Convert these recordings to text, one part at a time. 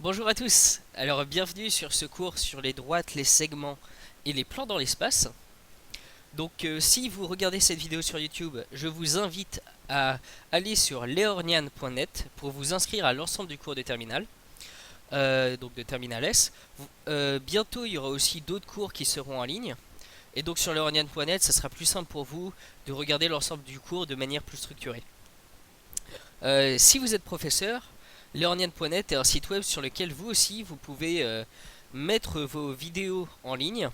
Bonjour à tous, alors bienvenue sur ce cours sur les droites, les segments et les plans dans l'espace. Si vous regardez cette vidéo sur YouTube, je vous invite à aller sur leornian.net pour vous inscrire à l'ensemble du cours de terminale, donc de terminal S. Bientôt il y aura aussi d'autres cours qui seront en ligne. Et donc sur leornian.net, ça sera plus simple pour vous de regarder l'ensemble du cours de manière plus structurée. Si vous êtes professeur, learnian.net est un site web sur lequel vous aussi vous pouvez mettre vos vidéos en ligne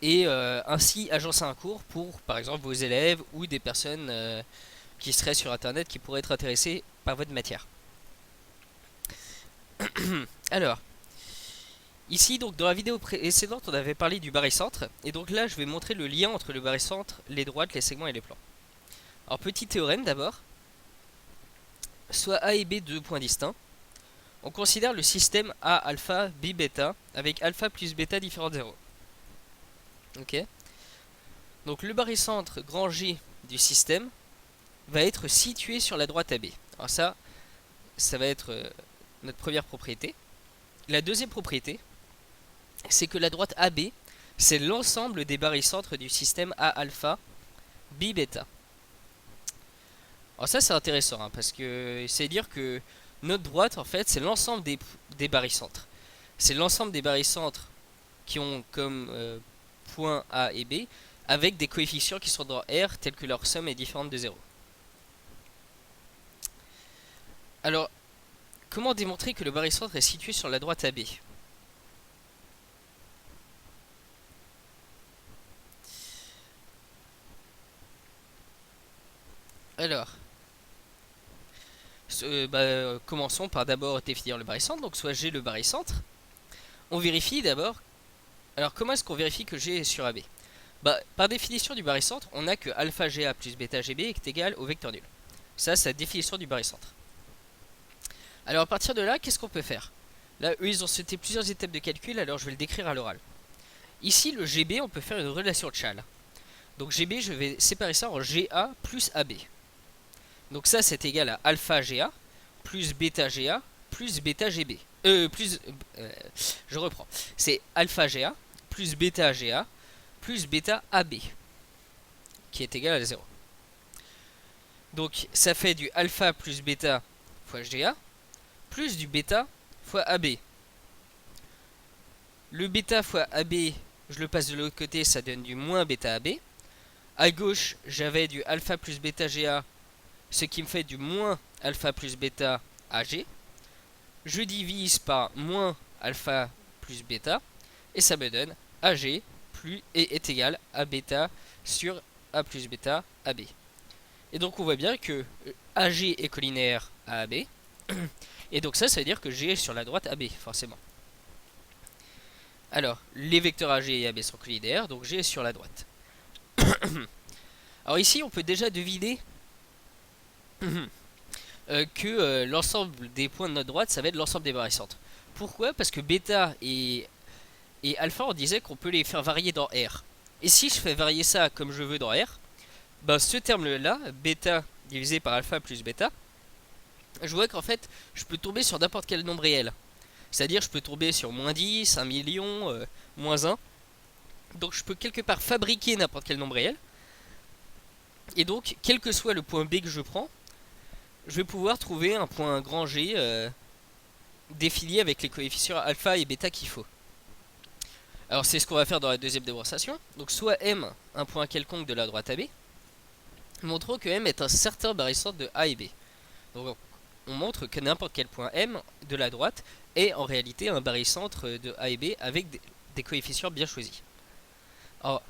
et ainsi agencer un cours pour par exemple vos élèves ou des personnes qui seraient sur internet qui pourraient être intéressées par votre matière. Alors, ici donc dans la vidéo précédente on avait parlé du barycentre et donc là je vais montrer le lien entre le barycentre, les droites, les segments et les plans. Alors petit théorème d'abord, soit A et B deux points distincts. On considère le système A alpha B bêta avec alpha plus bêta différent de 0. Ok. Donc le barycentre grand G du système va être situé sur la droite AB. Alors ça va être notre première propriété. La deuxième propriété, c'est que la droite AB, c'est l'ensemble des barycentres du système A alpha B bêta. Alors ça c'est intéressant parce que c'est dire que notre droite en fait c'est l'ensemble des barycentres. C'est l'ensemble des barycentres qui ont comme points A et B avec des coefficients qui sont dans R tels que leur somme est différente de 0. Alors, comment démontrer que le barycentre est situé sur la droite AB? Alors, commençons par d'abord définir le barycentre. Donc, soit G le barycentre. On vérifie d'abord. Alors, comment est-ce qu'on vérifie que G est sur AB? Par définition du barycentre, on a que alpha GA plus bêta GB est égal au vecteur nul. Ça, c'est la définition du barycentre. Alors, à partir de là, qu'est-ce qu'on peut faire? Là, eux, ils ont sauté plusieurs étapes de calcul, alors je vais le décrire à l'oral. Ici, le GB, on peut faire une relation de Chasles. Donc GB, je vais séparer ça en GA plus AB. Donc ça, c'est égal à alpha GA plus bêta GA plus bêta GB. Je reprends. C'est alpha GA plus bêta GA plus bêta AB qui est égal à 0. Donc ça fait du alpha plus bêta fois GA plus du bêta fois AB. Le bêta fois AB, je le passe de l'autre côté, ça donne du moins bêta AB. À gauche, j'avais du alpha plus bêta GA, ce qui me fait du moins alpha plus bêta AG. Je divise par moins alpha plus bêta, et ça me donne AG plus et est égal à bêta sur A plus bêta AB. Et donc on voit bien que AG est collinaire à AB, et donc ça veut dire que G est sur la droite AB, forcément. Alors, les vecteurs AG et AB sont collinaires, donc G est sur la droite. Alors ici, on peut déjà deviner que l'ensemble des points de notre droite, ça va être l'ensemble des barycentres. Pourquoi? Parce que bêta et alpha, on disait qu'on peut les faire varier dans R. Et si je fais varier ça comme je veux dans R, ce terme-là, bêta divisé par alpha plus bêta, je vois qu'en fait, je peux tomber sur n'importe quel nombre réel. C'est-à-dire, je peux tomber sur moins 10, 1 million, moins 1. Donc je peux quelque part fabriquer n'importe quel nombre réel. Et donc, quel que soit le point B que je prends, je vais pouvoir trouver un point grand G défini avec les coefficients alpha et bêta qu'il faut. Alors c'est ce qu'on va faire dans la deuxième démonstration. Donc soit M, un point quelconque de la droite AB, montrons que M est un certain barycentre de A et B. Donc on montre que n'importe quel point M de la droite est en réalité un barycentre de A et B avec des coefficients bien choisis. Alors,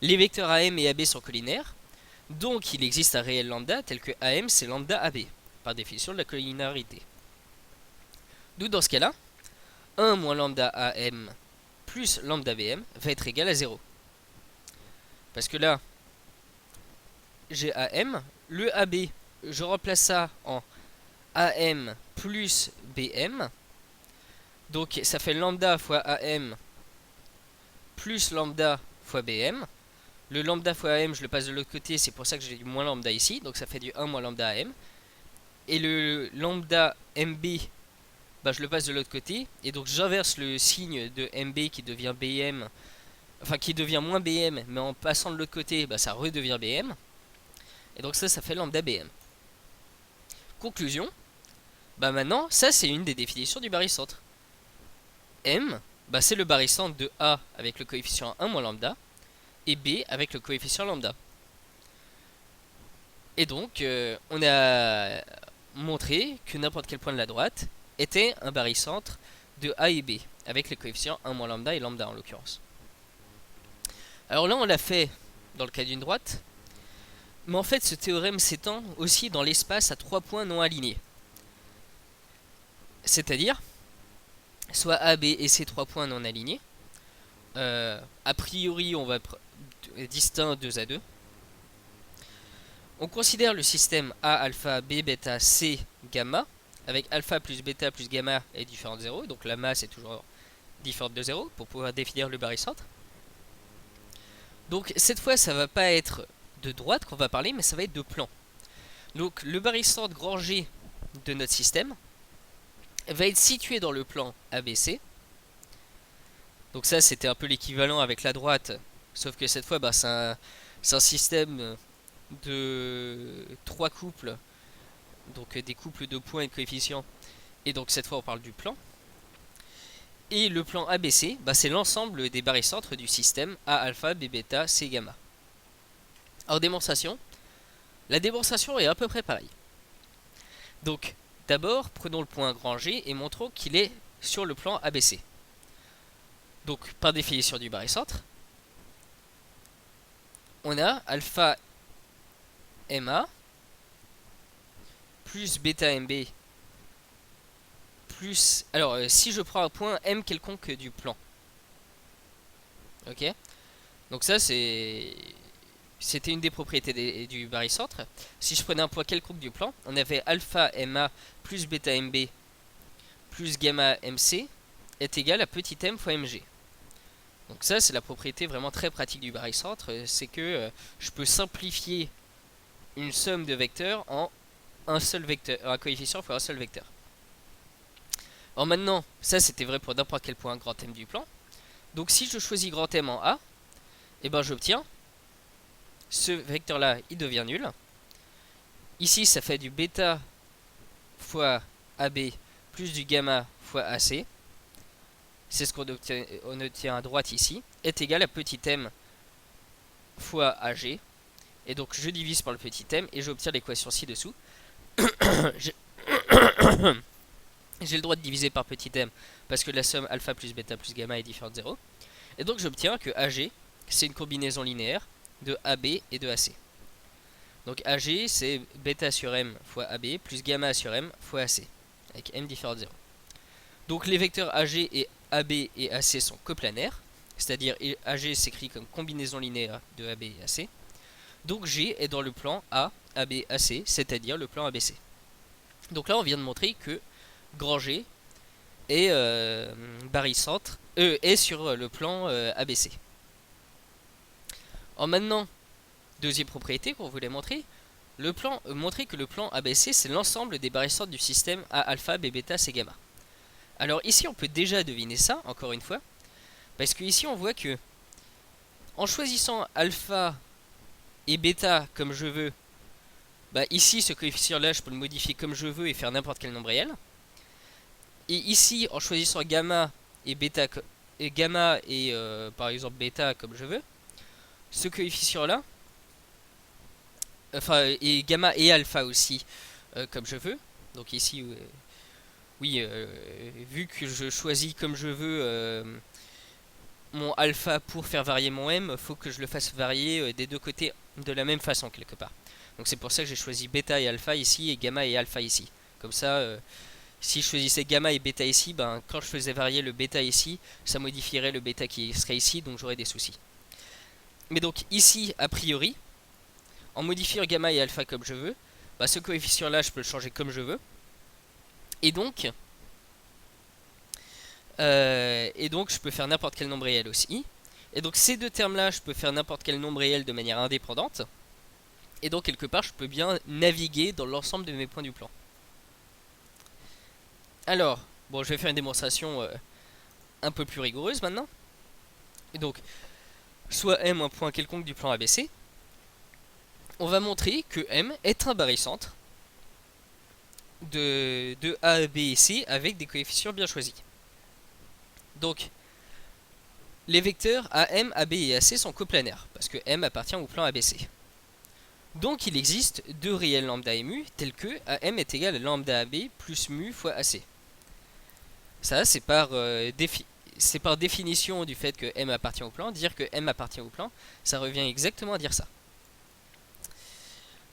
les vecteurs AM et AB sont collinaires, donc il existe un réel lambda tel que AM c'est lambda AB, par définition de la collinarité. D'où dans ce cas-là, 1 moins lambda AM plus lambda BM va être égal à 0. Parce que là, j'ai AM, le AB, je remplace ça en AM plus BM. Donc ça fait lambda fois AM plus lambda fois BM. Le lambda fois AM, je le passe de l'autre côté, c'est pour ça que j'ai du moins lambda ici. Donc ça fait du 1 moins lambda AM. Et le lambda MB bah, je le passe de l'autre côté. Et donc j'inverse le signe de MB qui devient BM, enfin qui devient moins BM, mais en passant de l'autre côté, bah, ça redevient BM. Et donc ça fait lambda BM. Conclusion, bah maintenant, ça c'est une des définitions du barycentre. M, bah, c'est le barycentre de A avec le coefficient 1 moins lambda, et B avec le coefficient lambda. Et donc, on a montré que n'importe quel point de la droite était un barycentre de A et B, avec les coefficients 1 moins lambda et lambda en l'occurrence. Alors là, on l'a fait dans le cas d'une droite, mais en fait, ce théorème s'étend aussi dans l'espace à 3 points non alignés. C'est-à-dire, soit A, B et C 3 points non alignés. A priori, on va distinct 2 à 2. On considère le système A, alpha, B, bêta, C, gamma, avec alpha plus bêta plus gamma est différent de 0, donc la masse est toujours différente de 0 pour pouvoir définir le barycentre. Donc cette fois, ça va pas être de droite qu'on va parler, mais ça va être de plan. Donc le barycentre grand G de notre système va être situé dans le plan ABC. Donc ça, c'était un peu l'équivalent avec la droite, sauf que cette fois, bah, c'est un système de 3 couples, donc des couples de points et de coefficients, et donc cette fois on parle du plan. Et le plan ABC, bah, c'est l'ensemble des barycentres du système A alpha, B bêta, C gamma. Alors démonstration, la démonstration est à peu près pareille. Donc d'abord prenons le point grand G et montrons qu'il est sur le plan ABC. Donc par définition du barycentre, on a alpha MA plus bêta MB plus... Alors, si je prends un point M quelconque du plan. Ok. Donc ça, c'était une des propriétés du barycentre. Si je prenais un point quelconque du plan, on avait alpha MA plus bêta MB plus gamma MC est égal à petit m fois mg. Donc ça, c'est la propriété vraiment très pratique du barycentre. C'est que je peux simplifier une somme de vecteurs en un seul vecteur, un coefficient fois un seul vecteur. Alors maintenant, ça c'était vrai pour n'importe quel point grand M du plan. Donc si je choisis grand M en A, et ben j'obtiens ce vecteur là, il devient nul. Ici ça fait du bêta fois AB plus du gamma fois AC. C'est ce qu'on obtient à droite ici, est égal à petit m fois AG. Et donc je divise par le petit m et j'obtiens l'équation ci-dessous. J'ai le droit de diviser par petit m parce que la somme alpha plus bêta plus gamma est différente de 0. Et donc j'obtiens que AG, c'est une combinaison linéaire de AB et de AC. Donc AG, c'est bêta sur m fois AB plus gamma sur m fois AC, avec m différent de 0. Donc les vecteurs AG et AB et AC sont coplanaires, c'est-à-dire AG s'écrit comme combinaison linéaire de AB et AC. Donc G est dans le plan A, AB, AC, c'est-à-dire le plan ABC. Donc là on vient de montrer que grand G est barycentre, est sur le plan ABC. Alors maintenant, deuxième propriété qu'on voulait montrer, montrer que le plan ABC c'est l'ensemble des barycentres du système A alpha, B bêta, C gamma. Alors ici on peut déjà deviner ça, encore une fois, parce que ici on voit que en choisissant alpha et bêta comme je veux, bah ici ce coefficient là je peux le modifier comme je veux et faire n'importe quel nombre réel. Et ici en choisissant gamma et bêta et gamma et par exemple bêta comme je veux, ce coefficient là, enfin et gamma et alpha aussi comme je veux. Donc ici oui, vu que je choisis comme je veux mon alpha pour faire varier mon m, faut que je le fasse varier des deux côtés de la même façon quelque part. Donc c'est pour ça que j'ai choisi bêta et alpha ici et gamma et alpha ici. Comme ça, si je choisissais gamma et bêta ici, ben, quand je faisais varier le bêta ici, ça modifierait le bêta qui serait ici, donc j'aurais des soucis. Mais donc ici, a priori, en modifiant gamma et alpha comme je veux, bah, ce coefficient là je peux le changer comme je veux. Et donc je peux faire n'importe quel nombre réel aussi. Et donc ces deux termes là je peux faire n'importe quel nombre réel de manière indépendante. Et donc quelque part je peux bien naviguer dans l'ensemble de mes points du plan. Alors Bon, je vais faire une démonstration un peu plus rigoureuse maintenant. Et donc, soit M un point quelconque du plan ABC, on va montrer que M est un barycentre de A, B et C avec des coefficients bien choisis. Donc, les vecteurs AM, AB et AC sont coplanaires, parce que M appartient au plan ABC. Donc il existe deux réels lambda et mu, tels que AM est égal à lambda AB plus mu fois AC. Ça, c'est par définition du fait que M appartient au plan. Dire que M appartient au plan, ça revient exactement à dire ça.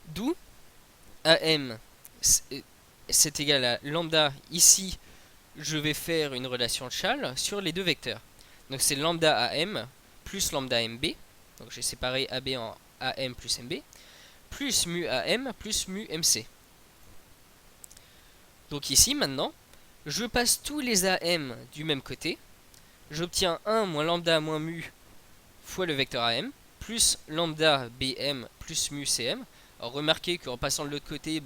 D'où AM, c'est égal à lambda. Ici, je vais faire une relation de Chasles sur les deux vecteurs. Donc c'est lambda AM plus lambda MB. Donc j'ai séparé AB en AM plus MB. Plus mu AM plus mu MC. Donc ici maintenant, je passe tous les AM du même côté. J'obtiens 1 moins lambda moins mu fois le vecteur AM plus lambda BM plus mu CM. Alors remarquez qu'en passant de l'autre côté,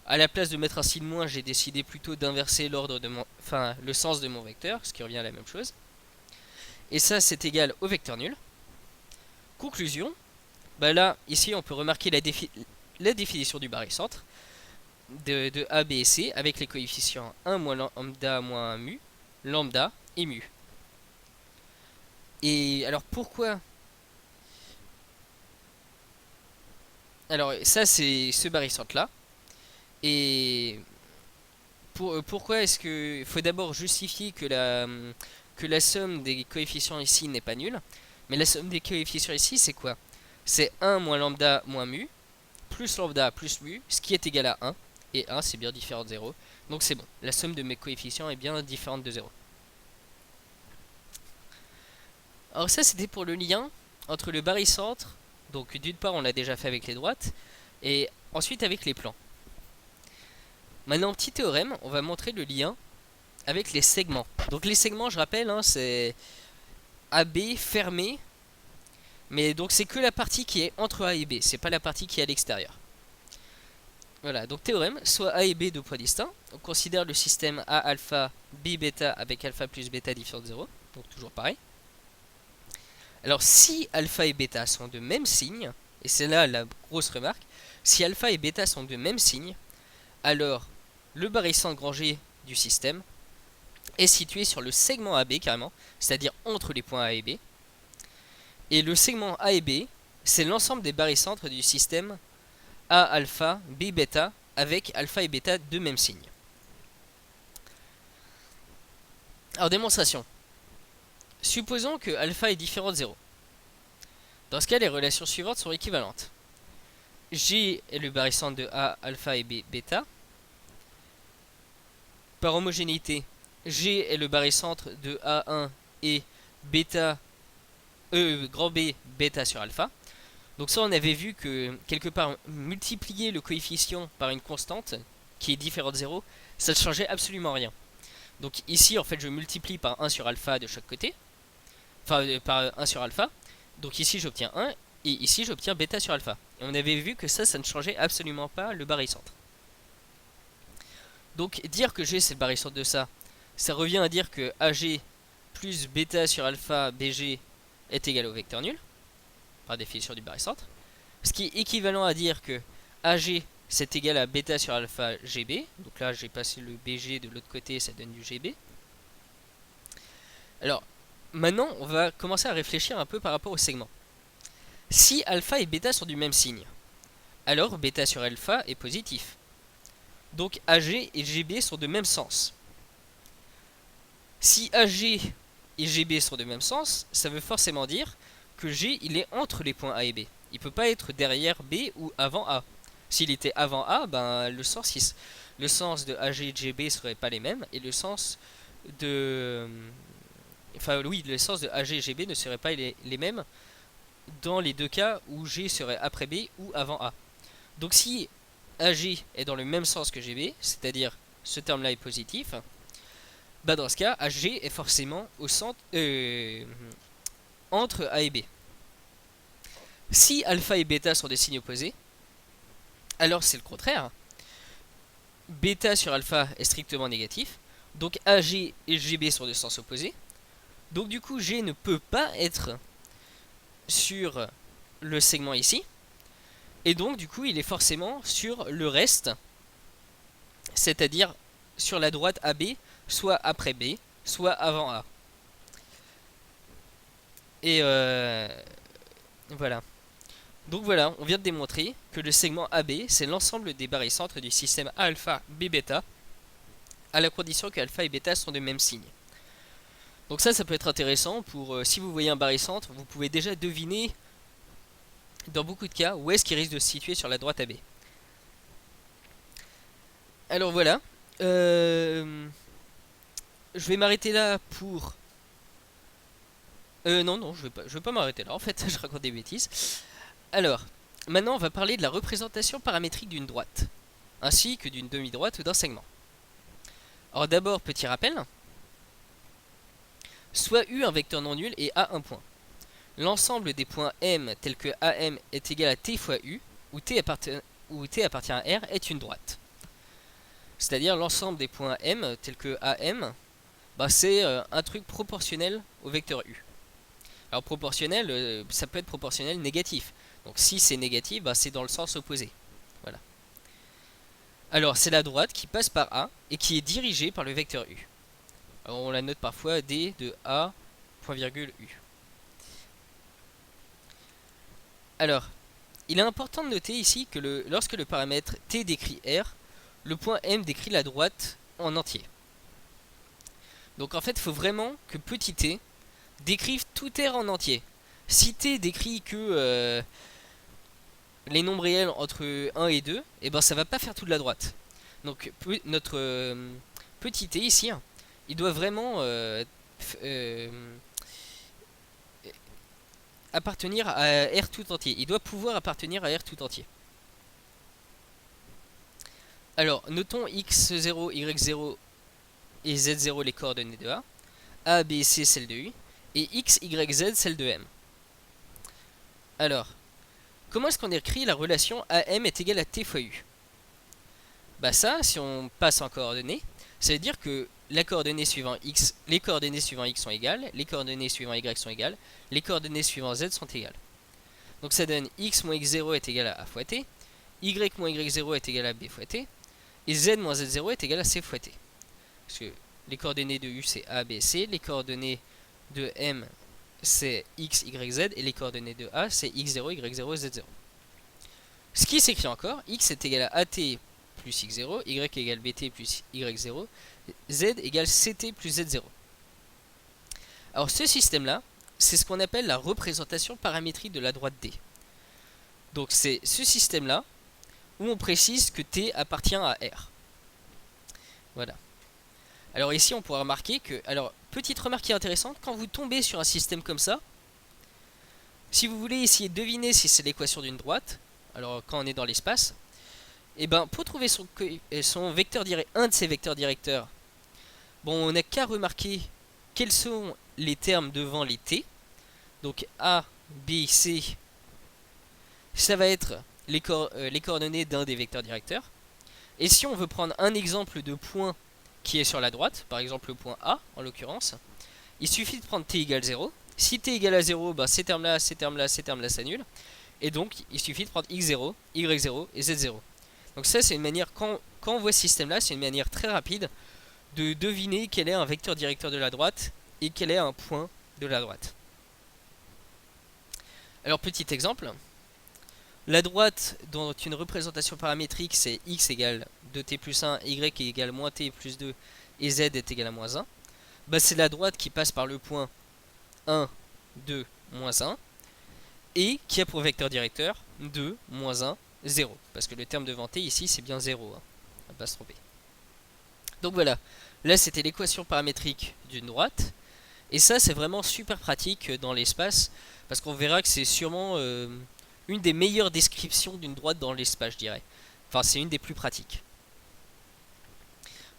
à la place de mettre un signe moins, j'ai décidé plutôt d'inverser l'ordre de mon, enfin le sens de mon vecteur, ce qui revient à la même chose. Et ça c'est égal au vecteur nul. Conclusion, là ici on peut remarquer la définition du barycentre de A, B et C avec les coefficients 1 moins lambda moins mu, lambda et mu. Et alors pourquoi? Alors ça c'est ce barycentre là. Et pourquoi est-ce que faut d'abord justifier que la somme des coefficients ici n'est pas nulle? Mais la somme des coefficients ici c'est quoi? C'est 1 moins lambda moins mu plus lambda plus mu, ce qui est égal à 1. Et 1 c'est bien différent de 0. Donc c'est bon, la somme de mes coefficients est bien différente de 0. Alors ça c'était pour le lien entre le barycentre. Donc d'une part on l'a déjà fait avec les droites. Et ensuite avec les plans. Maintenant petit théorème, on va montrer le lien avec les segments. Donc les segments je rappelle c'est AB fermé. Mais donc c'est que la partie qui est entre A et B. C'est pas la partie qui est à l'extérieur. Voilà, donc théorème, soit A et B deux points distincts. On considère le système A alpha, B bêta avec alpha plus bêta différent de 0. Donc toujours pareil. Alors si alpha et bêta sont de même signe, et c'est là la grosse remarque, si alpha et bêta sont de même signe, alors le barycentre grand G du système est situé sur le segment AB carrément, c'est-à-dire entre les points A et B. Et le segment A et B, c'est l'ensemble des barycentres du système A alpha, B bêta, avec alpha et bêta de même signe. Alors démonstration. Supposons que alpha est différent de 0. Dans ce cas, les relations suivantes sont équivalentes. G est le barycentre de A alpha et B bêta. Par homogénéité, G est le barycentre de A1 et bêta, grand B bêta sur alpha. Donc ça on avait vu que quelque part multiplier le coefficient par une constante qui est différente de 0, ça ne changeait absolument rien. Donc ici en fait je multiplie par 1 sur alpha de chaque côté. Enfin par 1 sur alpha. Donc ici j'obtiens 1 et ici j'obtiens bêta sur alpha. Et on avait vu que ça ne changeait absolument pas le barycentre. Donc dire que G c'est le barycentre de ça revient à dire que AG plus bêta sur alpha BG est égal au vecteur nul, par définition du barycentre. Ce qui est équivalent à dire que AG c'est égal à bêta sur alpha GB. Donc là j'ai passé le BG de l'autre côté, ça donne du GB. Alors maintenant on va commencer à réfléchir un peu par rapport au segment. Si alpha et bêta sont du même signe, alors bêta sur alpha est positif. Donc AG et GB sont de même sens. Si AG et GB sont de même sens, ça veut forcément dire que G il est entre les points A et B. Il peut pas être derrière B ou avant A. S'il était avant A, le sens de AG et de GB serait pas les mêmes et le sens de le sens de AG et GB ne serait pas les mêmes dans les deux cas où G serait après B ou avant A. Donc si AG est dans le même sens que GB, c'est-à-dire ce terme-là est positif, dans ce cas, AG est forcément au centre, entre A et B. Si alpha et bêta sont des signes opposés, alors c'est le contraire. Bêta sur alpha est strictement négatif. Donc AG et GB sont de sens opposé. Donc du coup G ne peut pas être sur le segment ici. Et donc du coup il est forcément sur le reste, c'est-à-dire sur la droite AB, soit après B, soit avant A. Et voilà. Donc voilà, on vient de démontrer que le segment AB, c'est l'ensemble des barycentres du système A alpha B bêta, à la condition que alpha et bêta sont de même signe. Donc ça peut être intéressant pour, si vous voyez un barycentre, vous pouvez déjà deviner, dans beaucoup de cas, où est-ce qu'il risque de se situer sur la droite AB. Alors voilà. Je vais m'arrêter là pour... non, je vais pas m'arrêter là, en fait, je raconte des bêtises. Alors, maintenant on va parler de la représentation paramétrique d'une droite, ainsi que d'une demi-droite ou d'un segment. Alors d'abord, petit rappel, soit U un vecteur non nul et A un point. L'ensemble des points M tels que AM est égal à T fois U, où T appartient à R, est une droite. C'est-à-dire l'ensemble des points M tels que AM, bah, c'est un truc proportionnel au vecteur U. Alors proportionnel, ça peut être proportionnel négatif. Donc si c'est négatif, bah, c'est dans le sens opposé. Voilà. Alors c'est la droite qui passe par A et qui est dirigée par le vecteur U. Alors, on la note parfois D de A, point virgule U. Alors, il est important de noter ici que lorsque le paramètre T décrit R, le point M décrit la droite en entier. Donc en fait, il faut vraiment que petit t décrive tout R en entier. Si t décrit que les nombres réels entre 1 et 2, et ben ça va pas faire toute la droite. Donc notre petit t ici, il doit vraiment appartenir à R tout entier. Il doit pouvoir appartenir à R tout entier. Alors, notons x0, y0 et z0 les coordonnées de A, A, B, C celles de U, et x, y, z celles de M. Alors, comment est-ce qu'on écrit la relation AM est égale à T fois U? Bah ça, si on passe en coordonnées, ça veut dire que les coordonnées suivant x sont égales, les coordonnées suivant y sont égales, les coordonnées suivant z sont égales. Donc ça donne x moins x0 est égal à A fois T, y moins y0 est égal à B fois T, et z moins z0 est égal à C fois T. Parce que les coordonnées de U c'est A, B, C, les coordonnées de M c'est x, y, z, et les coordonnées de A c'est x0, y0 et z0. Ce qui s'écrit encore, x est égal à AT plus x0, y égale bt plus y0, z égale ct plus z0. Alors ce système-là, c'est ce qu'on appelle la représentation paramétrique de la droite D. Donc c'est ce système-là où on précise que T appartient à R. Voilà. Alors ici on pourra remarquer que, alors petite remarque qui est intéressante, quand vous tombez sur un système comme ça, si vous voulez essayer de deviner si c'est l'équation d'une droite, alors quand on est dans l'espace, et ben pour trouver son vecteur un de ses vecteurs directeurs, bon on n'a qu'à remarquer quels sont les termes devant les t. Donc A, B, C, ça va être les coordonnées d'un des vecteurs directeurs. Et si on veut prendre un exemple de point qui est sur la droite, par exemple le point A en l'occurrence, il suffit de prendre t égale 0. Si t égale à 0, bah, ces termes-là, ces termes-là, ces termes-là s'annulent. Et donc il suffit de prendre x0, y0 et z0. Donc ça c'est une manière, quand on voit ce système-là, c'est une manière très rapide de deviner quel est un vecteur directeur de la droite et quel est un point de la droite. Alors petit exemple, la droite dont une représentation paramétrique c'est x égale 2t plus 1, y égale moins t plus 2 et z est égal à moins 1, bah c'est la droite qui passe par le point 1, 2, moins 1 et qui a pour vecteur directeur 2, moins 1, 0. Parce que le terme devant t ici c'est bien 0, hein. On va pas se tromper. Donc voilà, là c'était l'équation paramétrique d'une droite. Et ça c'est vraiment super pratique dans l'espace, parce qu'on verra que c'est sûrement une des meilleures descriptions d'une droite dans l'espace, je dirais. Enfin c'est une des plus pratiques.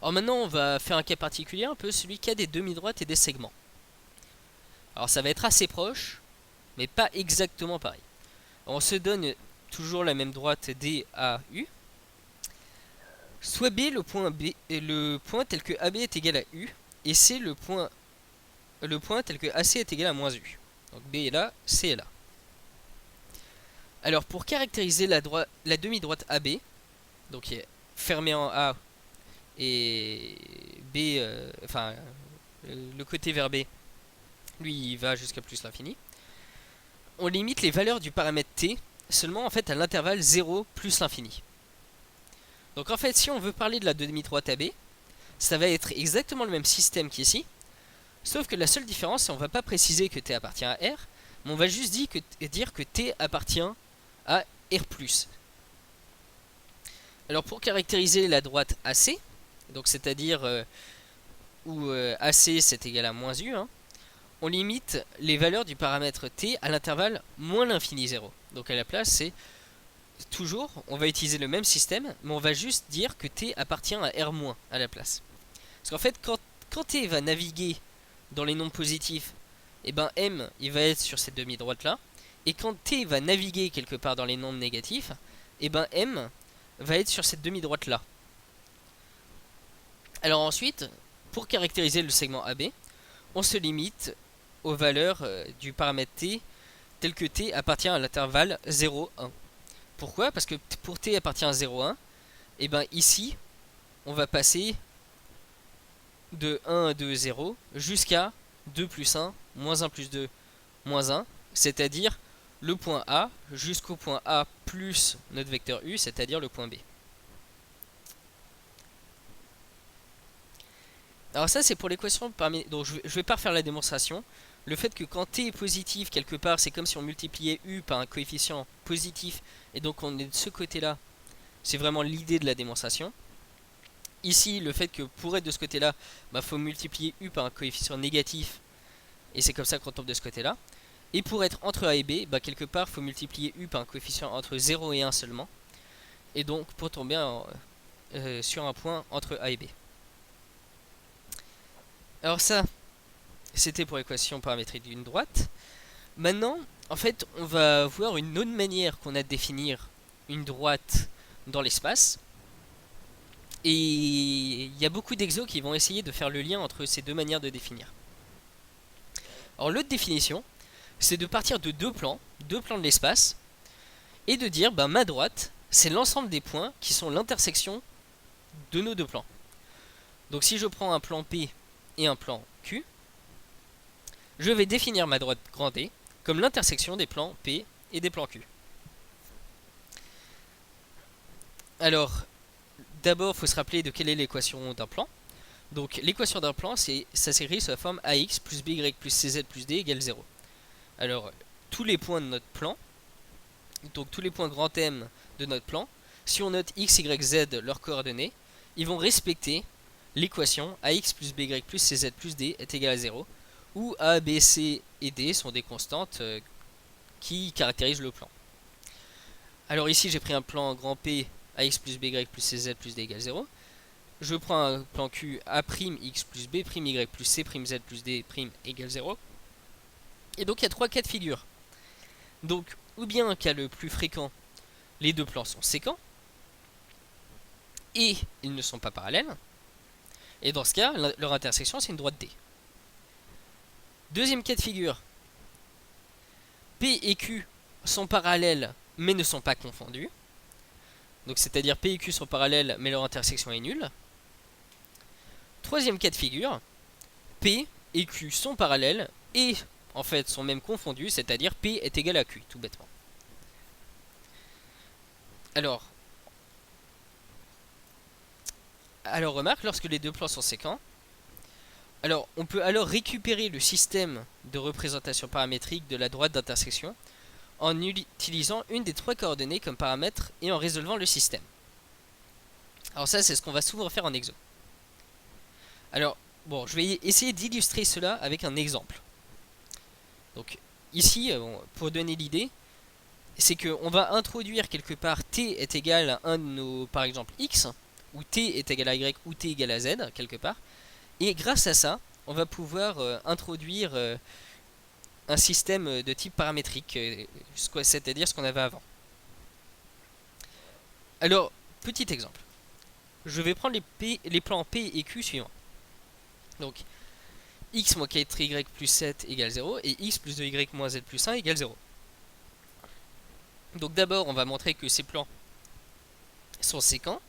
Alors maintenant on va faire un cas particulier, un peu celui qui a des demi-droites et des segments. Alors ça va être assez proche, mais pas exactement pareil. On se donne toujours la même droite D, A, U. soit B le point tel que AB est égal à U, et C le point tel que AC est égal à moins U. Donc B est là, C est là. Alors pour caractériser la demi-droite AB, donc qui est fermée en A et B, le côté vers B, lui il va jusqu'à plus l'infini, on limite les valeurs du paramètre T seulement en fait à l'intervalle 0 plus l'infini. Donc en fait si on veut parler de la demi-droite AB, ça va être exactement le même système qu'ici, sauf que la seule différence c'est qu'on va pas préciser que T appartient à R, mais on va juste dire que T appartient à R+. Alors pour caractériser la droite AC, donc c'est-à-dire où AC c'est égal à moins U, hein, on limite les valeurs du paramètre T à l'intervalle moins l'infini 0. Donc à la place c'est toujours, on va utiliser le même système, mais on va juste dire que T appartient à R- à la place. Parce qu'en fait quand T va naviguer dans les nombres positifs, et ben M il va être sur cette demi-droite là, et quand T va naviguer quelque part dans les nombres négatifs, et ben M va être sur cette demi-droite là. Alors ensuite, pour caractériser le segment AB, on se limite aux valeurs du paramètre T tel que T appartient à l'intervalle 0, 1. Pourquoi? Parce que pour T appartient à 0, 1, et ben ici, on va passer de 1, 2, 0 jusqu'à 2 plus 1, moins 1 plus 2, moins 1, c'est-à-dire le point A jusqu'au point A plus notre vecteur U, c'est-à-dire le point B. Alors ça c'est pour l'équation parmi... Donc je vais pas refaire la démonstration. Le fait que quand t est positif quelque part, c'est comme si on multipliait u par un coefficient positif, et donc on est de ce côté-là, c'est vraiment l'idée de la démonstration. Ici, le fait que pour être de ce côté-là, bah, faut multiplier u par un coefficient négatif, et c'est comme ça qu'on tombe de ce côté-là. Et pour être entre A et B, bah, quelque part, faut multiplier u par un coefficient entre 0 et 1 seulement, et donc pour tomber sur un point entre A et B. Alors ça, c'était pour l'équation paramétrique d'une droite. Maintenant, en fait, on va voir une autre manière qu'on a de définir une droite dans l'espace. Et il y a beaucoup d'exos qui vont essayer de faire le lien entre ces deux manières de définir. Alors l'autre définition, c'est de partir de deux plans de l'espace, et de dire, bah, ma droite, c'est l'ensemble des points qui sont l'intersection de nos deux plans. Donc si je prends un plan P et un plan Q, je vais définir ma droite grand D comme l'intersection des plans P et des plans Q. Alors, d'abord, il faut se rappeler de quelle est l'équation d'un plan. Donc, l'équation d'un plan, ça s'écrit sous la forme AX plus BY plus CZ plus D égale 0. Alors, tous les points de notre plan, donc tous les points grand M de notre plan, si on note X, Y, Z, leurs coordonnées, ils vont respecter l'équation AX plus BY plus CZ plus D est égal à 0, où A, B, C et D sont des constantes qui caractérisent le plan. Alors ici j'ai pris un plan grand P AX plus BY plus CZ plus D égale 0. Je prends un plan Q A'X plus B'Y plus C' Z plus D' égale 0. Et donc il y a trois cas de figure. Donc ou bien un cas le plus fréquent, les deux plans sont sécants, et ils ne sont pas parallèles. Et dans ce cas, leur intersection c'est une droite D. Deuxième cas de figure, P et Q sont parallèles mais ne sont pas confondus. Donc c'est-à-dire P et Q sont parallèles mais leur intersection est nulle. Troisième cas de figure, P et Q sont parallèles et en fait sont même confondus, c'est-à-dire P est égal à Q, tout bêtement. Alors remarque, lorsque les deux plans sont séquents, alors on peut alors récupérer le système de représentation paramétrique de la droite d'intersection en utilisant une des trois coordonnées comme paramètre et en résolvant le système. Alors ça c'est ce qu'on va souvent faire en exo. Alors bon, je vais essayer d'illustrer cela avec un exemple. Donc ici, pour donner l'idée, c'est qu'on va introduire quelque part t est égal à un de nos, par exemple, x, ou t est égal à y, ou t égal à z, quelque part. Et grâce à ça, on va pouvoir introduire un système de type paramétrique, c'est-à-dire ce qu'on avait avant. Alors, petit exemple. je vais prendre les plans P et Q suivants. Donc x moins 4y plus 7 égale 0 et x plus 2y moins z plus 1 égale 0. Donc d'abord on va montrer que ces plans sont séquents.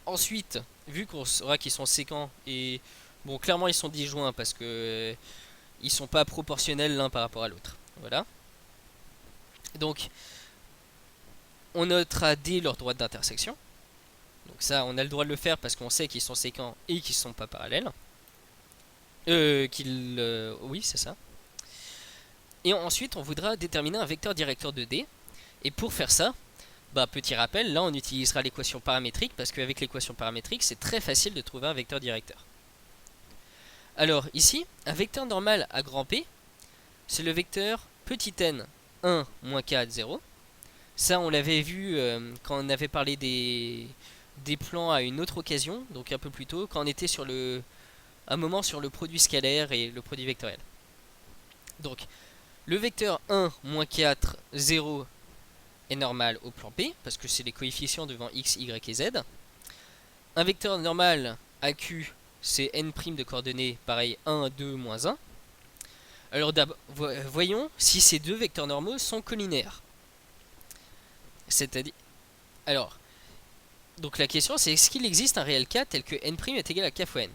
Ensuite, vu qu'on saura qu'ils sont séquents et bon clairement ils sont disjoints parce que ils sont pas proportionnels l'un par rapport à l'autre. Voilà. Donc on notera D leur droite d'intersection. Donc ça on a le droit de le faire parce qu'on sait qu'ils sont séquents et qu'ils sont pas parallèles. Oui c'est ça. Et ensuite on voudra déterminer un vecteur directeur de D. Et pour faire ça, bah, petit rappel, là on utilisera l'équation paramétrique parce qu'avec l'équation paramétrique c'est très facile de trouver un vecteur directeur. Alors ici, un vecteur normal à grand P, c'est le vecteur petit n 1 moins 4 0. Ça on l'avait vu quand on avait parlé des plans à une autre occasion, donc un peu plus tôt, quand on était sur un moment sur le produit scalaire et le produit vectoriel. Donc le vecteur 1 moins 4 0 est normal au plan P, parce que c'est les coefficients devant x, y et z. Un vecteur normal à Q, c'est n' de coordonnées, pareil 1, 2, moins 1. Alors voyons si ces deux vecteurs normaux sont collinaires. C'est-à-dire... Alors, donc la question c'est est-ce qu'il existe un réel cas tel que n' est égal à k fois n?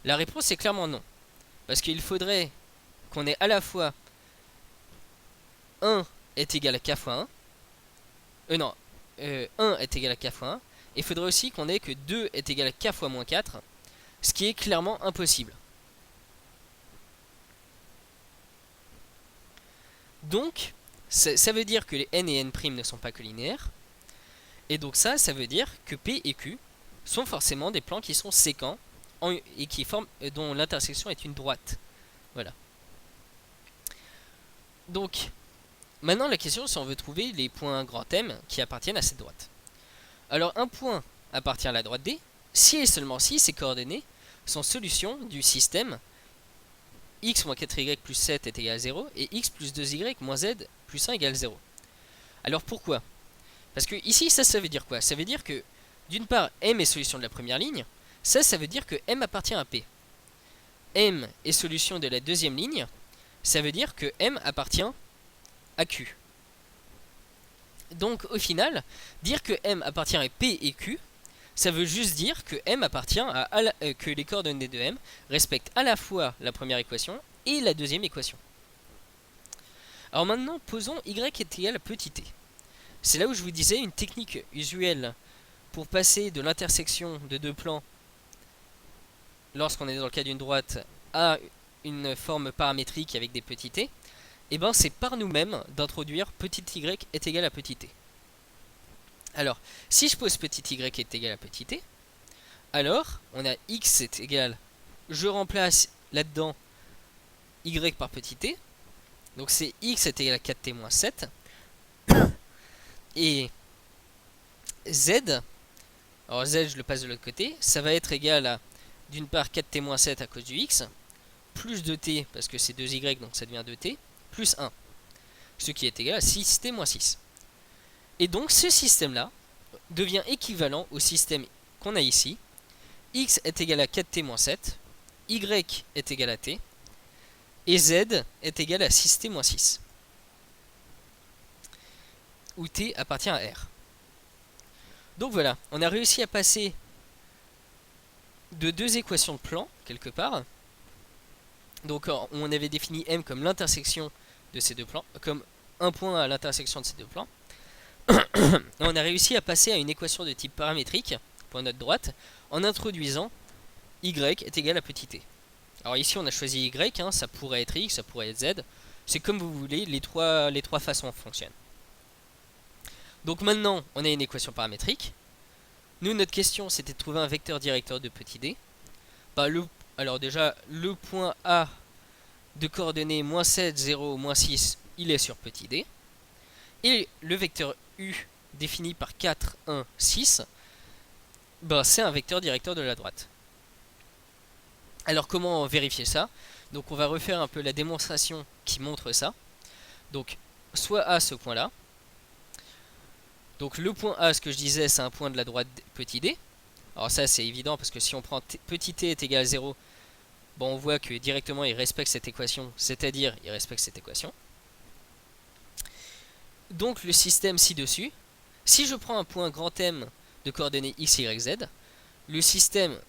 La réponse est clairement non. Parce qu'il faudrait qu'on ait à la fois 1 est égal à k fois 1. Non, 1 est égal à k fois 1. Et il faudrait aussi qu'on ait que 2 est égal à k fois moins 4. Ce qui est clairement impossible. Donc, ça veut dire que les n et n' ne sont pas collinaires. Et donc ça veut dire que P et Q sont forcément des plans qui sont séquents et qui forment, dont l'intersection est une droite. Voilà. Donc, maintenant la question c'est on veut trouver les points grand M qui appartiennent à cette droite. Alors un point appartient à la droite D si et seulement si ses coordonnées sont solutions du système x moins 4y plus 7 est égal à 0 et x plus 2y moins z plus 1 égale 0. Alors pourquoi? Parce que ici ça veut dire quoi? Ça veut dire que d'une part M est solution de la première ligne, ça veut dire que M appartient à P. M est solution de la deuxième ligne, ça veut dire que M appartient à Q. Donc au final, dire que M appartient à P et Q, ça veut juste dire que M appartient que les coordonnées de M respectent à la fois la première équation et la deuxième équation. Alors maintenant, posons y est égal à petit t. C'est là où je vous disais une technique usuelle pour passer de l'intersection de deux plans lorsqu'on est dans le cas d'une droite à une forme paramétrique avec des petits t. Et ben c'est par nous-mêmes d'introduire petit y est égal à petit t. Alors, si je pose petit y est égal à petit t, alors on a x est égal, je remplace là-dedans y par petit t, donc c'est x est égal à 4t moins 7, et z, alors z je le passe de l'autre côté, ça va être égal à d'une part 4t moins 7 à cause du x, plus 2t parce que c'est 2y donc ça devient 2t, plus 1, ce qui est égal à 6t moins 6. Et donc ce système-là devient équivalent au système qu'on a ici. X est égal à 4t moins 7, Y est égal à t, et Z est égal à 6t moins 6. Où t appartient à R. Donc voilà, on a réussi à passer de deux équations de plan, quelque part. Donc on avait défini M comme l'intersection de ces deux plans, comme un point à l'intersection de ces deux plans. On a réussi à passer à une équation de type paramétrique pour notre droite en introduisant y est égal à petit t. Alors ici on a choisi y, hein, ça pourrait être x, ça pourrait être z, c'est comme vous voulez, les trois façons fonctionnent. Donc maintenant on a une équation paramétrique. Nous notre question c'était de trouver un vecteur directeur de petit d. Bah, alors déjà le point A de coordonnées moins 7, 0, moins 6, il est sur petit d. Et le vecteur U défini par 4, 1, 6, bah, c'est un vecteur directeur de la droite. Alors comment vérifier ça? Donc on va refaire un peu la démonstration qui montre ça. Donc soit à ce point là. Donc le point A, ce que je disais, c'est un point de la droite petit d. Alors ça c'est évident parce que si on prend petit t est égal à 0, bon on voit que directement il respecte cette équation, c'est-à-dire il respecte cette équation. Donc le système ci-dessus, si je prends un point grand M de coordonnées x, y, z, le système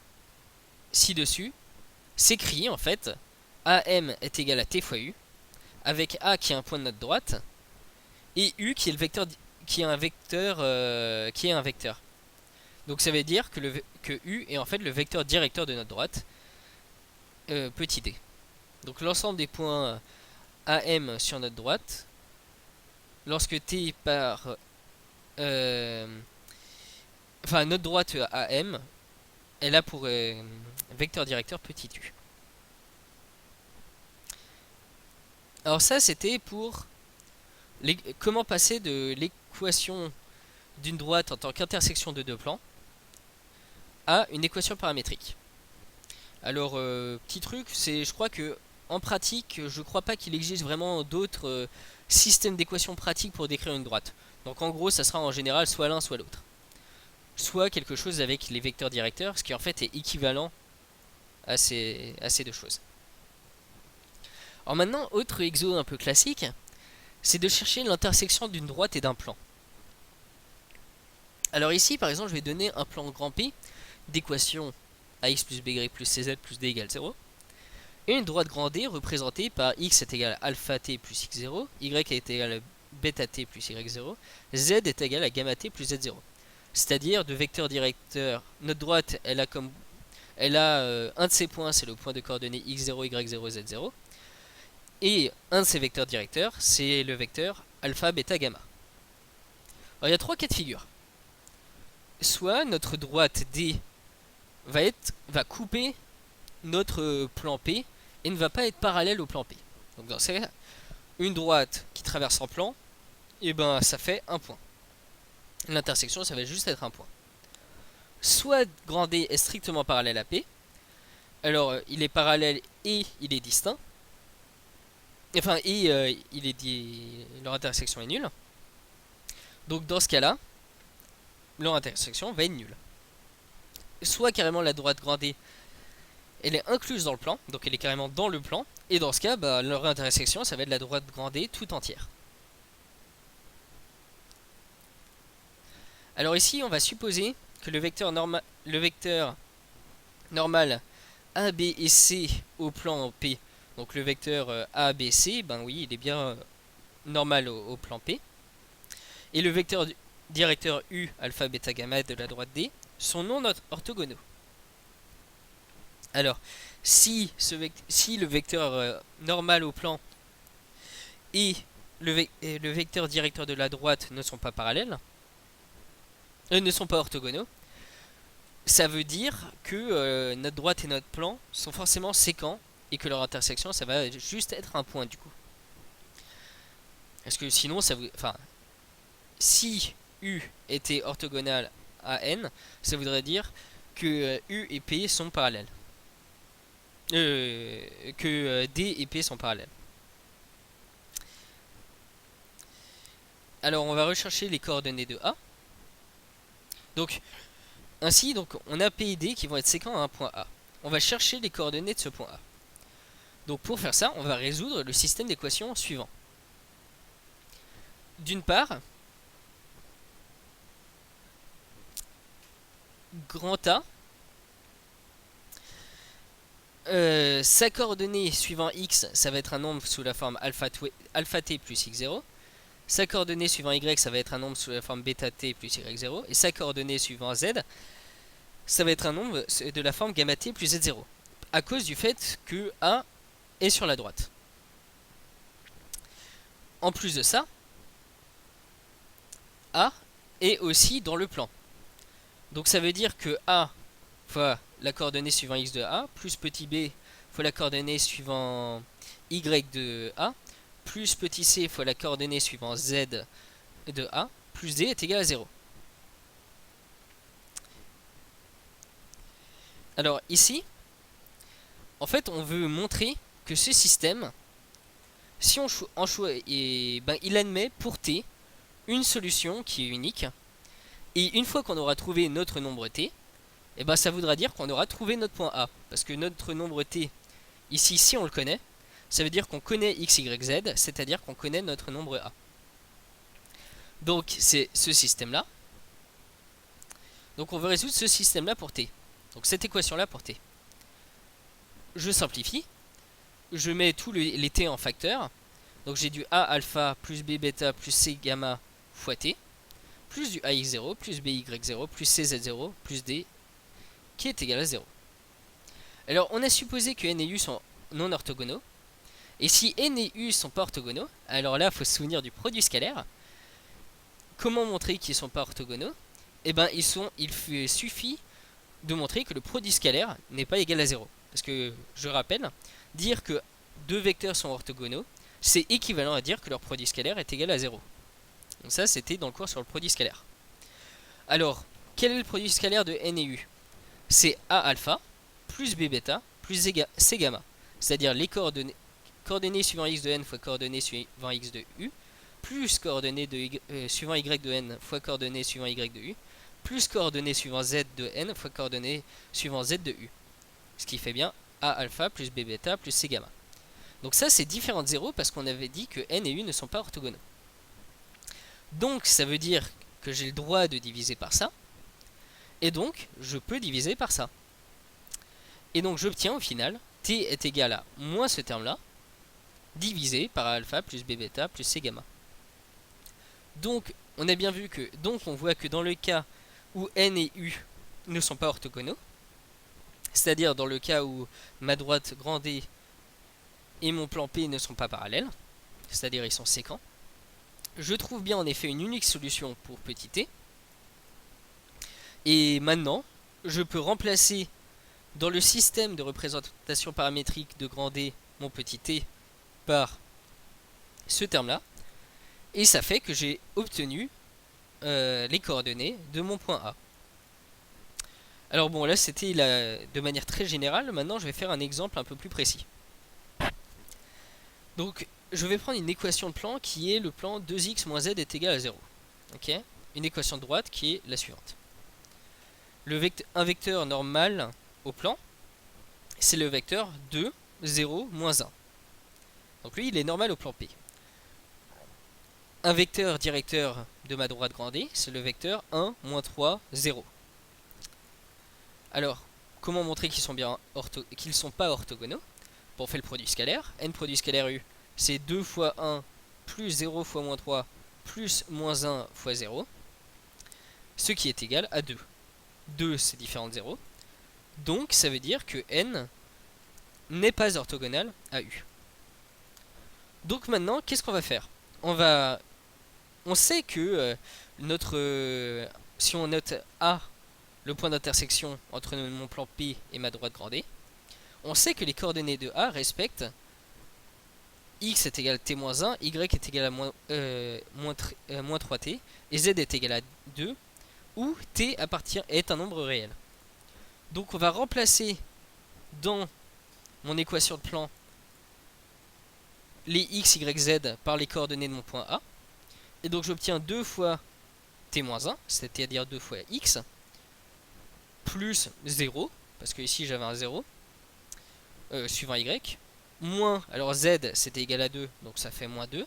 ci-dessus s'écrit en fait AM est égal à t fois u, avec A qui est un point de notre droite, et U qui est le vecteur qui est un vecteur. Donc ça veut dire que U est en fait le vecteur directeur de notre droite, petit d. Donc l'ensemble des points AM sur notre droite, lorsque t par enfin notre droite AM, elle a pour vecteur directeur petit u. Alors ça c'était pour comment passer de l'équation d'une droite en tant qu'intersection de deux plans à une équation paramétrique. Alors petit truc, c'est je crois que en pratique, je crois pas qu'il existe vraiment d'autres systèmes d'équations pratiques pour décrire une droite. Donc en gros, ça sera en général soit l'un soit l'autre. Soit quelque chose avec les vecteurs directeurs, ce qui en fait est équivalent à ces deux choses. Alors maintenant, autre exo un peu classique, c'est de chercher l'intersection d'une droite et d'un plan. Alors ici, par exemple, je vais donner un plan grand P d'équation ax plus by plus cz plus d égale 0, et une droite grand D représentée par x est égal à alpha t plus x0, y est égal à bêta t plus y0, z est égal à gamma t plus z0. C'est-à-dire de vecteurs directeurs. Notre droite, elle a un de ses points, c'est le point de coordonnées x0, y0, z0. Et un de ses vecteurs directeurs, c'est le vecteur alpha, bêta, gamma. Alors il y a trois cas de figure. Soit notre droite D va couper notre plan P et ne va pas être parallèle au plan P. Donc dans ce cas, une droite qui traverse un plan, et ben ça fait un point. L'intersection, ça va juste être un point. Soit grand D est strictement parallèle à P, alors il est parallèle et il est distinct. Enfin, et leur intersection est nulle. Donc dans ce cas-là, leur intersection va être nulle. Soit carrément la droite grand D, elle est incluse dans le plan, donc elle est carrément dans le plan, et dans ce cas, bah, leur intersection, ça va être la droite grand D tout entière. Alors ici, on va supposer que le vecteur normal A, B et C au plan P, donc le vecteur A, B, C, ben oui, il est bien normal au plan P. Et le vecteur directeur U, alpha, bêta, gamma de la droite D sont non orthogonaux. Alors, si le vecteur normal au plan et le vecteur directeur de la droite ne sont pas parallèles, ne sont pas orthogonaux, ça veut dire que notre droite et notre plan sont forcément séquents et que leur intersection, ça va juste être un point du coup. Parce que sinon, enfin, si U était orthogonal à N, ça voudrait dire que U et P sont parallèles. Que D et P sont parallèles. Alors on va rechercher les coordonnées de A. Donc ainsi, on a P et D qui vont être séquents à un point A. On va chercher les coordonnées de ce point A. Donc pour faire ça, on va résoudre le système d'équations suivant. D'une part, grand A, sa coordonnée suivant x, ça va être un nombre sous la forme alpha t plus x0. Sa coordonnée suivant y, ça va être un nombre sous la forme bêta t plus y0. Et sa coordonnée suivant z, ça va être un nombre de la forme gamma t plus z0. À cause du fait que A est sur la droite. En plus de ça, A est aussi dans le plan. Donc ça veut dire que A fois la coordonnée suivant x de A, plus petit b fois la coordonnée suivant y de A, plus petit c fois la coordonnée suivant z de A, plus d est égal à 0. Alors ici, en fait, on veut montrer que ce système, si on il admet pour t une solution qui est unique. Et une fois qu'on aura trouvé notre nombre t, et ben ça voudra dire qu'on aura trouvé notre point A. Parce que notre nombre t, ici, si on le connaît, ça veut dire qu'on connaît x, y, z, c'est-à-dire qu'on connaît notre nombre A. Donc c'est ce système-là. Donc on veut résoudre ce système-là pour t. Donc cette équation-là pour t. Je simplifie. Je mets tous les t en facteur. Donc j'ai du a alpha plus b bêta plus c gamma fois t, plus du ax0 plus by0 plus cz0 plus d qui est égal à 0. Alors on a supposé que n et u sont non orthogonaux. Et si n et u sont pas orthogonaux, alors là il faut se souvenir du produit scalaire. Comment montrer qu'ils sont pas orthogonaux? Eh ben il suffit de montrer que le produit scalaire n'est pas égal à 0. Parce que, je rappelle, dire que deux vecteurs sont orthogonaux, c'est équivalent à dire que leur produit scalaire est égal à 0. Donc ça, c'était dans le cours sur le produit scalaire. Alors, quel est le produit scalaire de n et u? C'est a alpha plus b bêta plus c gamma. C'est-à-dire les coordonnées suivant x de n fois coordonnées suivant x de u, plus coordonnées suivant y de n fois coordonnées suivant y de u, plus coordonnées suivant z de n fois coordonnées suivant z de u. Ce qui fait bien a alpha plus b bêta plus c gamma. Donc ça c'est différent de 0 parce qu'on avait dit que n et u ne sont pas orthogonaux. Donc ça veut dire que j'ai le droit de diviser par ça. Et donc je peux diviser par ça. Et donc j'obtiens au final t est égal à moins ce terme là divisé par a alpha plus b bêta plus c gamma. Donc on a bien vu que on voit que dans le cas où n et u ne sont pas orthogonaux, c'est-à-dire dans le cas où ma droite grand D et mon plan P ne sont pas parallèles, c'est-à-dire ils sont séquents, je trouve bien en effet une unique solution pour petit t. Et maintenant, je peux remplacer dans le système de représentation paramétrique de grand D mon petit t par ce terme-là. Et ça fait que j'ai obtenu les coordonnées de mon point A. Alors bon, là c'était de manière très générale. Maintenant, je vais faire un exemple un peu plus précis. Donc, je vais prendre une équation de plan qui est le plan 2x moins z est égal à 0. Ok, une équation de droite qui est la suivante. Un vecteur normal au plan, c'est le vecteur 2, 0, moins 1. Donc lui, il est normal au plan P. Un vecteur directeur de ma droite grand D, c'est le vecteur 1, moins 3, 0. Alors, comment montrer qu'ils sont pas orthogonaux? Bon, on fait le produit scalaire. N produit scalaire U, c'est 2 fois 1 plus 0 fois moins 3 plus moins 1 fois 0. Ce qui est égal à 2. 2, c'est différent de 0. Donc, ça veut dire que N n'est pas orthogonal à U. Donc maintenant, qu'est-ce qu'on va faire? On sait que si on note A, le point d'intersection entre mon plan P et ma droite grand D, on sait que les coordonnées de A respectent x est égal à t-1, y est égal à moins 3t, et z est égal à 2, où t est un nombre réel. Donc on va remplacer dans mon équation de plan les x, y, z par les coordonnées de mon point A. Et donc j'obtiens 2 fois t-1, c'est-à-dire 2 fois x, plus 0, parce que ici j'avais un 0, suivant y, moins, alors z c'était égal à 2, donc ça fait moins 2,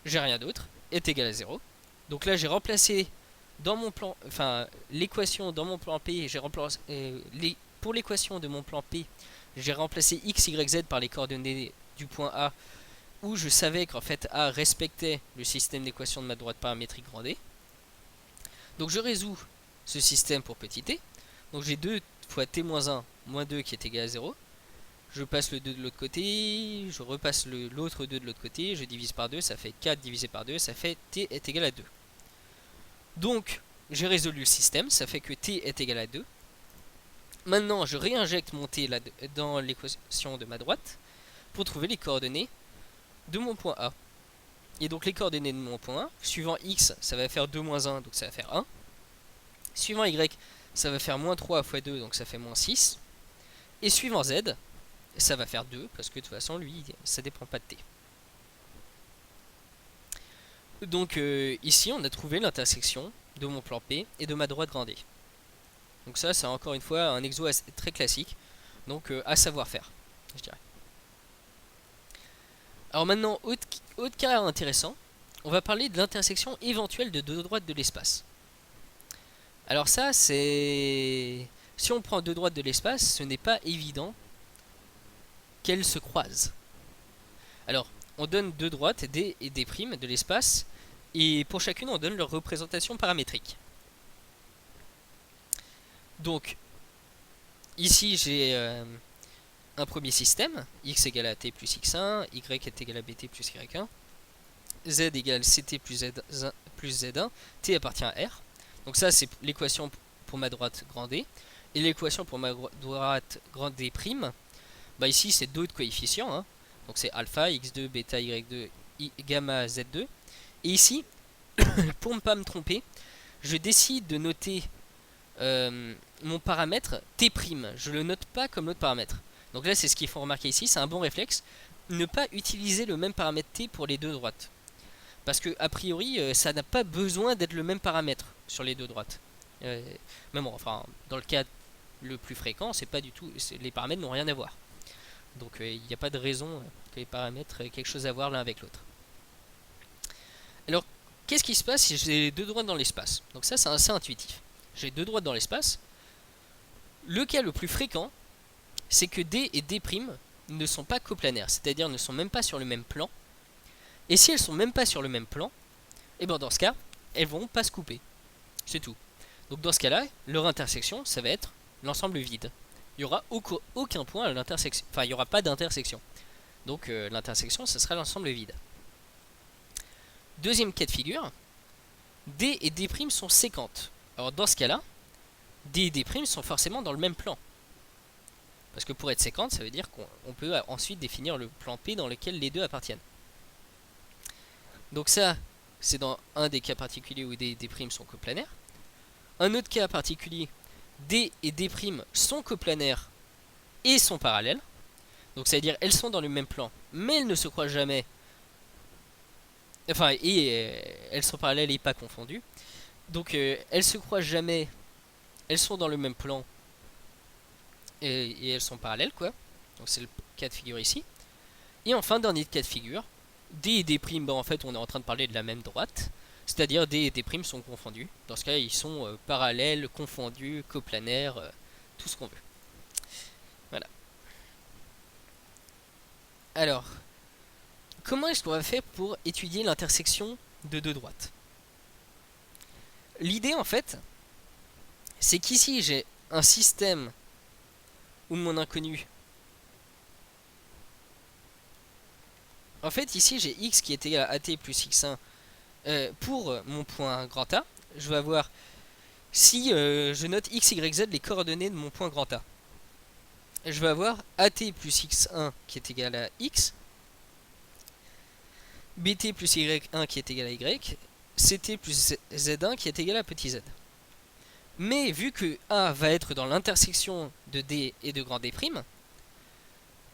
j'ai rien d'autre, est égal à 0. Donc là j'ai remplacé dans mon plan, l'équation dans mon plan P, j'ai remplacé, pour l'équation de mon plan P, j'ai remplacé x, y, z par les coordonnées du point A, où je savais qu'en fait A respectait le système d'équation de ma droite paramétrique grand D. Donc je résous ce système pour petit t. Donc j'ai 2 fois t-1 moins 2 qui est égal à 0. Je passe le 2 de l'autre côté, je repasse l'autre 2 de l'autre côté, je divise par 2, ça fait 4 divisé par 2, ça fait t est égal à 2. Donc j'ai résolu le système, ça fait que t est égal à 2. Maintenant je réinjecte mon t là dans l'équation de ma droite pour trouver les coordonnées de mon point A. Et donc les coordonnées de mon point A, suivant x, ça va faire 2 moins 1, donc ça va faire 1. Suivant y, ça va faire moins 3 fois 2, donc ça fait moins 6. Et suivant z, ça va faire 2, parce que de toute façon, lui, ça dépend pas de t. Donc ici, on a trouvé l'intersection de mon plan P et de ma droite grand D. Donc ça, c'est encore une fois un exo très classique, donc à savoir faire, je dirais. Alors maintenant, autre cas intéressant, on va parler de l'intersection éventuelle de deux droites de l'espace. Alors ça, c'est... Si on prend deux droites de l'espace, ce n'est pas évident qu'elles se croisent. Alors, on donne deux droites, D et D' de l'espace, et pour chacune, on donne leur représentation paramétrique. Donc, ici, j'ai un premier système, x égale à t plus x1, y est égal à bt plus y1, z égale ct plus z1, t appartient à r. Donc ça, c'est l'équation pour ma droite grand D. Et l'équation pour ma droite grand D', bah ici, c'est d'autres coefficients, hein. Donc c'est alpha, x2, bêta, y2, gamma, z2. Et ici, pour ne pas me tromper, je décide de noter mon paramètre t'. Je le note pas comme l'autre paramètre. Donc là, c'est ce qu'il faut remarquer ici, c'est un bon réflexe. Ne pas utiliser le même paramètre t pour les deux droites. Parce que, a priori, ça n'a pas besoin d'être le même paramètre sur les deux droites. Mais bon, enfin, dans le cas le plus fréquent, c'est pas du tout. Les paramètres n'ont rien à voir. Donc il n'y a pas de raison que les paramètres aient quelque chose à voir l'un avec l'autre. Alors, qu'est-ce qui se passe si j'ai deux droites dans l'espace? Donc ça, c'est assez intuitif. J'ai deux droites dans l'espace. Le cas le plus fréquent, c'est que D et D' ne sont pas coplanaires, c'est-à-dire ne sont même pas sur le même plan. Et si elles sont même pas sur le même plan, et bien dans ce cas, elles vont pas se couper. C'est tout. Donc dans ce cas-là, leur intersection, ça va être l'ensemble vide. Il n'y aura aucun point à l'intersection. Enfin, il n'y aura pas d'intersection. Donc l'intersection, ce sera l'ensemble vide. Deuxième cas de figure, D et D' sont séquentes. Alors dans ce cas-là, D et D' sont forcément dans le même plan. Parce que pour être séquente, ça veut dire qu'on peut ensuite définir le plan P dans lequel les deux appartiennent. Donc ça, c'est dans un des cas particuliers où D et D' sont coplanaires. Un autre cas particulier, D et D' sont coplanaires et sont parallèles. Donc ça veut dire elles sont dans le même plan, mais elles ne se croisent jamais. Enfin, elles sont parallèles et pas confondues. Donc elles se croisent jamais, elles sont dans le même plan et elles sont parallèles, quoi. Donc c'est le cas de figure ici. Et enfin, dernier cas de figure, D et D', bah en fait on est en train de parler de la même droite. C'est-à-dire D et D' sont confondus. Dans ce cas, ils sont parallèles, confondus, coplanaires, tout ce qu'on veut. Voilà. Alors, comment est-ce qu'on va faire pour étudier l'intersection de deux droites? L'idée, en fait, c'est qu'ici, j'ai un système où mon inconnu... En fait, ici, j'ai x qui est égal à at plus x1 pour mon point grand A. Je vais avoir, si je note x, y, z, les coordonnées de mon point grand A. Je vais avoir at plus x1 qui est égal à x, bt plus y1 qui est égal à y, ct plus z1 qui est égal à petit z. Mais vu que A va être dans l'intersection de D et de grand D',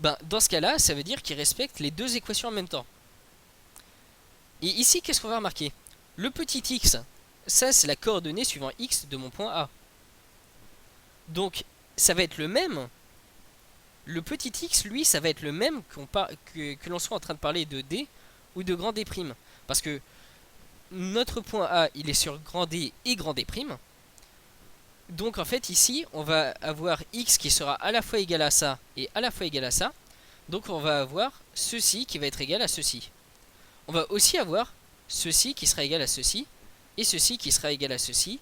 ben, dans ce cas-là, ça veut dire qu'il respecte les deux équations en même temps. Et ici, qu'est-ce qu'on va remarquer? Le petit x, ça c'est la coordonnée suivant x de mon point A. Donc, ça va être le même. Le petit x, lui, ça va être le même que l'on soit en train de parler de D ou de grand D'. Parce que notre point A, il est sur grand D et grand D'. Donc en fait ici on va avoir x qui sera à la fois égal à ça et à la fois égal à ça. Donc on va avoir ceci qui va être égal à ceci. On va aussi avoir ceci qui sera égal à ceci et ceci qui sera égal à ceci,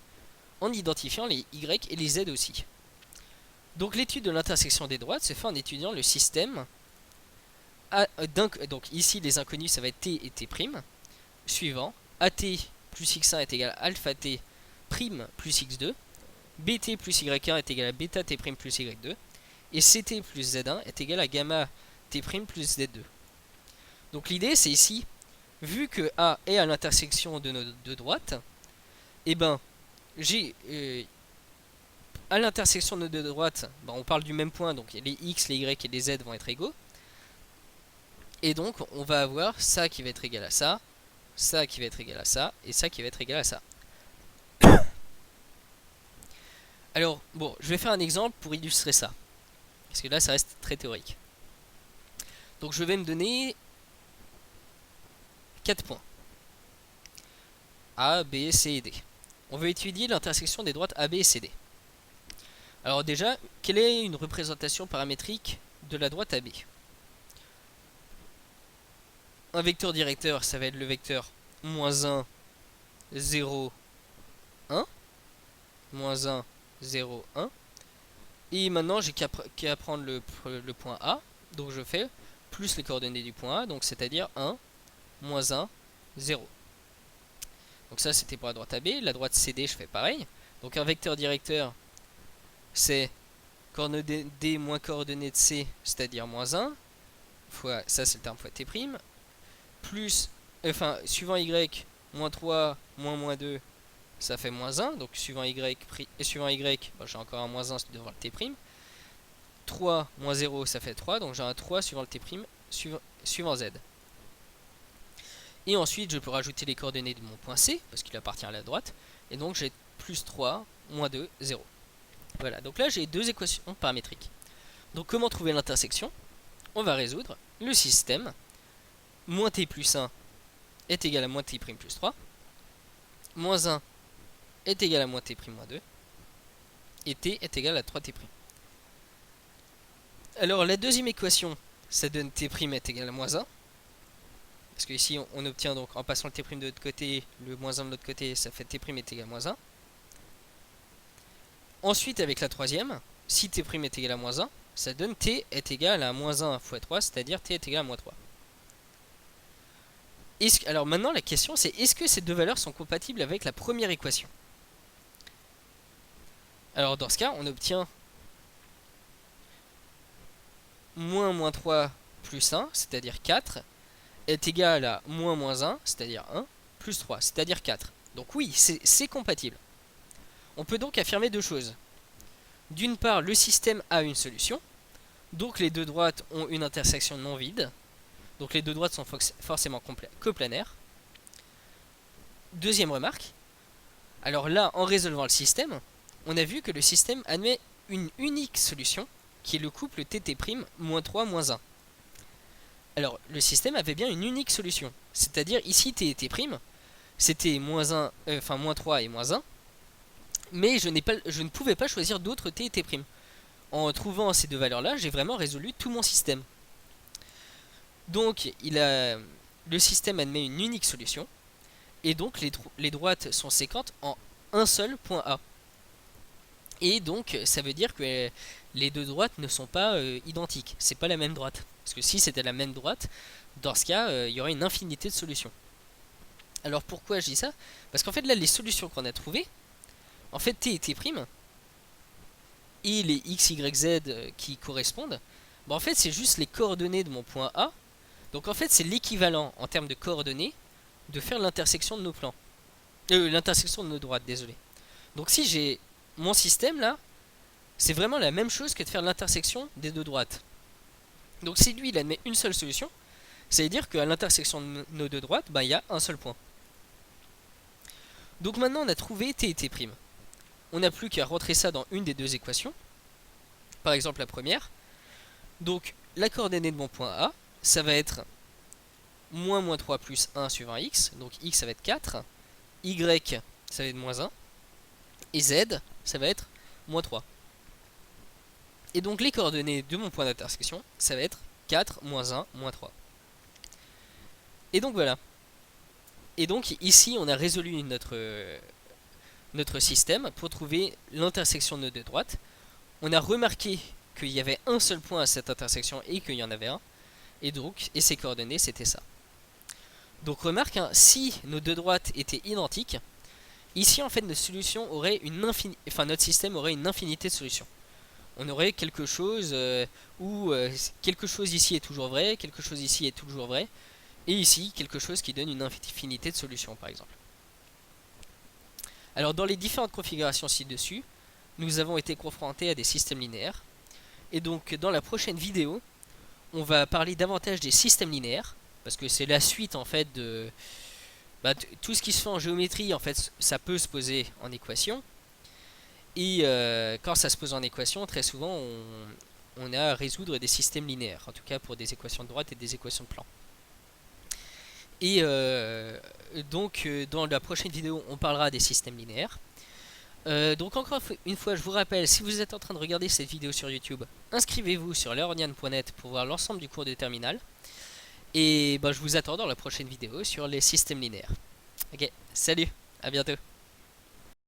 en identifiant les y et les z aussi. Donc l'étude de l'intersection des droites se fait en étudiant le système donc ici les inconnus ça va être t et t', suivant at plus x1 est égal à alpha t prime plus x2, bt plus y1 est égal à bêta t' plus y2, et ct plus z1 est égal à gamma t' plus z2. Donc l'idée c'est ici, vu que A est à l'intersection de nos deux droites, et ben j'ai à l'intersection de nos deux droites, ben, on parle du même point, donc les x, les y et les z vont être égaux. Et donc on va avoir ça qui va être égal à ça, ça qui va être égal à ça, et ça qui va être égal à ça. Alors, bon, je vais faire un exemple pour illustrer ça. Parce que là, ça reste très théorique. Donc, je vais me donner 4 points. A, B, C et D. On veut étudier l'intersection des droites AB et CD. Alors déjà, quelle est une représentation paramétrique de la droite AB? Un vecteur directeur, ça va être le vecteur -1, 0, 1. -1, 0, 1. Et maintenant, j'ai qu'à prendre le point A. Donc je fais plus les coordonnées du point A, donc c'est-à-dire 1, -1, 0. Donc ça, c'était pour la droite AB. La droite CD, je fais pareil. Donc un vecteur directeur, c'est coordonnées D moins coordonnées de C, c'est-à-dire -1, fois, ça c'est le terme fois T', plus, enfin, suivant Y, -3, -2, ça fait -1, donc suivant Y, bon, j'ai encore un -1 devant le T', 3 moins 0, ça fait 3, donc j'ai un 3 suivant le T', suivant Z. Et ensuite, je peux rajouter les coordonnées de mon point C, parce qu'il appartient à la droite, et donc j'ai plus 3, -2, 0. Voilà, donc là j'ai deux équations paramétriques. Donc comment trouver l'intersection? On va résoudre le système moins t plus 1 est égal à moins t' plus 3, moins 1 est égal à moins t' moins 2, et t est égal à 3t'. Alors la deuxième équation, ça donne t' est égal à moins 1, parce que ici on obtient donc en passant le t' de l'autre côté, le moins 1 de l'autre côté, ça fait t' est égal à moins 1. Ensuite avec la troisième, si t' est égal à moins 1, ça donne t est égal à moins 1 fois 3, c'est-à-dire t est égal à moins 3. Alors maintenant la question c'est, est-ce que ces deux valeurs sont compatibles avec la première équation? Alors dans ce cas, on obtient moins 3 plus 1, c'est-à-dire 4, est égal à moins 1, c'est-à-dire 1, plus 3, c'est-à-dire 4. Donc oui, c'est compatible. On peut donc affirmer deux choses. D'une part, le système a une solution, donc les deux droites ont une intersection non vide, donc les deux droites sont forcément coplanaires. Deuxième remarque, alors là, en résolvant le système, on a vu que le système admet une unique solution, qui est le couple TT', -3, -1. Alors, le système avait bien une unique solution, c'est-à-dire ici T et T', c'était -1, enfin -3 et -1, mais je ne pouvais pas choisir d'autres T et T'. En trouvant ces deux valeurs-là, j'ai vraiment résolu tout mon système. Donc, le système admet une unique solution, et donc les droites sont séquentes en un seul point A. Et donc, ça veut dire que les deux droites ne sont pas identiques. C'est pas la même droite. Parce que si c'était la même droite, dans ce cas, il y aurait une infinité de solutions. Alors pourquoi je dis ça? Parce qu'en fait, là, les solutions qu'on a trouvées, en fait, t et t' et les x, y, z qui correspondent, bah, en fait, c'est juste les coordonnées de mon point A. Donc en fait, c'est l'équivalent en termes de coordonnées de faire l'intersection de nos plans. L'intersection de nos droites, désolé. Donc si j'ai mon système là, c'est vraiment la même chose que de faire l'intersection des deux droites. Donc si lui il admet une seule solution, ça veut dire qu'à l'intersection de nos deux droites, bah, il y a un seul point. Donc maintenant on a trouvé t et t'. On n'a plus qu'à rentrer ça dans une des deux équations. Par exemple la première. Donc la coordonnée de mon point A, ça va être -3 plus 1 suivant x. Donc x ça va être 4. Y ça va être -1. Et z ça va être -3. Et donc les coordonnées de mon point d'intersection, ça va être 4, -1, -3. Et donc voilà. Et donc ici on a résolu notre système pour trouver l'intersection de nos deux droites. On a remarqué qu'il y avait un seul point à cette intersection et qu'il y en avait un. Et donc, et ces coordonnées c'était ça. Donc remarque, hein, si nos deux droites étaient identiques, ici en fait notre système aurait une infinité de solutions. On aurait quelque chose où quelque chose ici est toujours vrai, quelque chose ici est toujours vrai, et ici quelque chose qui donne une infinité de solutions par exemple. Alors dans les différentes configurations ci-dessus, nous avons été confrontés à des systèmes linéaires, et donc dans la prochaine vidéo, on va parler davantage des systèmes linéaires, parce que c'est la suite en fait de tout ce qui se fait en géométrie, en fait ça peut se poser en équation. Et quand ça se pose en équation, très souvent on a à résoudre des systèmes linéaires, en tout cas pour des équations de droite et des équations de plan. Et donc dans la prochaine vidéo, on parlera des systèmes linéaires. Donc encore une fois, je vous rappelle, si vous êtes en train de regarder cette vidéo sur YouTube, inscrivez-vous sur learnian.net pour voir l'ensemble du cours de terminale. Et bah, je vous attends dans la prochaine vidéo sur les systèmes linéaires. Ok, salut, à bientôt.